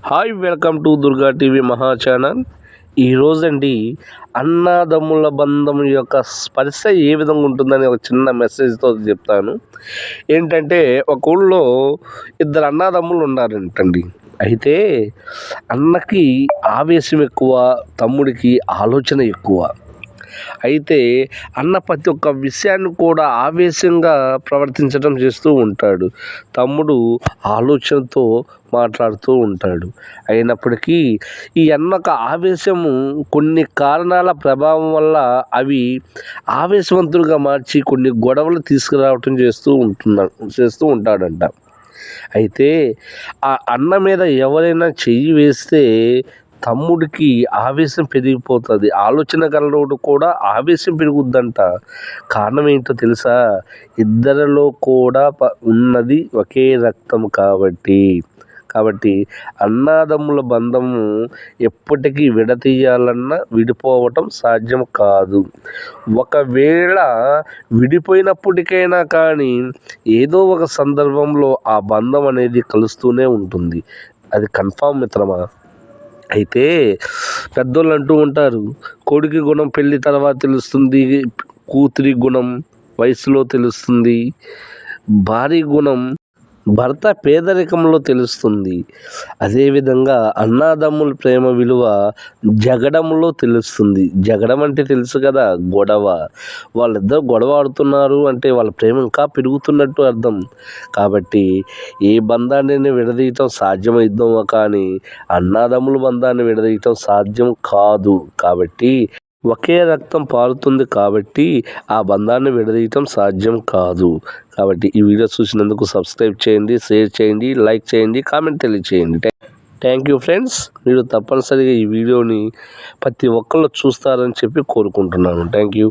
Hi welcome to Durga TV మహా channel. ఈరోజండి అన్నదమ్ముల బంధం యొక్క స్పర్శ ఏ విధంగా ఉంటుందని ఒక చిన్న మెసేజ్తో చెప్తాను. ఏంటంటే ఒక ఊళ్ళో ఇద్దరు అన్నదమ్ములు ఉన్నారంటండి. అయితే అన్నకి ఆవేశం ఎక్కువ, తమ్ముడికి ఆలోచన ఎక్కువ. అయితే అన్న ప్రతి ఒక్క విషయాన్ని కూడా ఆవేశంగా ప్రవర్తించడం చేస్తూ ఉంటాడు. తమ్ముడు ఆలోచనతో మాట్లాడుతూ ఉంటాడు. అయినప్పటికీ ఈ అన్నొక ఆవేశము కొన్ని కారణాల ప్రభావం వల్ల అవి ఆవేశవంతులుగా మార్చి కొన్ని గొడవలు తీసుకురావటం చేస్తూ ఉంటాడంట. అయితే ఆ అన్న మీద ఎవరైనా చెయ్యి వేస్తే తమ్ముడికి ఆవేశం పెరిగిపోతుంది. ఆలోచన గలవాడు కూడా ఆవేశం పెరుగుద్దంట. కారణం ఏంటో తెలుసా? ఇద్దరిలో కూడా ఉన్నది ఒకే రక్తం కాబట్టి అన్నదమ్ముల బంధము ఎప్పటికీ విడతీయాలన్నా విడిపోవటం సాధ్యం కాదు. ఒకవేళ విడిపోయినప్పటికైనా కానీ ఏదో ఒక సందర్భంలో ఆ బంధం అనేది కలుస్తూనే ఉంటుంది. అది కన్ఫామ్ మిత్రమా. అయితే పెద్దోళ్ళు అంటూ ఉంటారు, కొడుకు గుణం పెళ్ళి తర్వాత తెలుస్తుంది, కూతురి గుణం వయసులో తెలుస్తుంది, భార్య గుణం భర్త పేదరికంలో తెలుస్తుంది. అదేవిధంగా అన్నదమ్ముల ప్రేమ విలువ జగడంలో తెలుస్తుంది. జగడం అంటే తెలుసు కదా, గొడవ. వాళ్ళిద్దరు గొడవ ఆడుతున్నారు అంటే వాళ్ళ ప్రేమ ఇంకా పెరుగుతున్నట్టు అర్థం. కాబట్టి ఏ బంధాన్ని విడదీయటం సాధ్యమైద్దామో కానీ అన్నదమ్ముల బంధాన్ని విడదీయటం సాధ్యం కాదు. కాబట్టి ఒకే రక్తం పారుతుంది కాబట్టి ఆ బంధాన్ని విడదీయటం సాధ్యం కాదు. కాబట్టి ఈ వీడియో చూసినందుకు సబ్స్క్రైబ్ చేయండి, షేర్ చేయండి, లైక్ చేయండి, కామెంట్ తెలియచేయండి. Thank you friends. మీరు తప్పనిసరిగా ఈ వీడియోని ప్రతి ఒక్కళ్ళు చూస్తారని చెప్పి కోరుకుంటున్నాను. Thank you.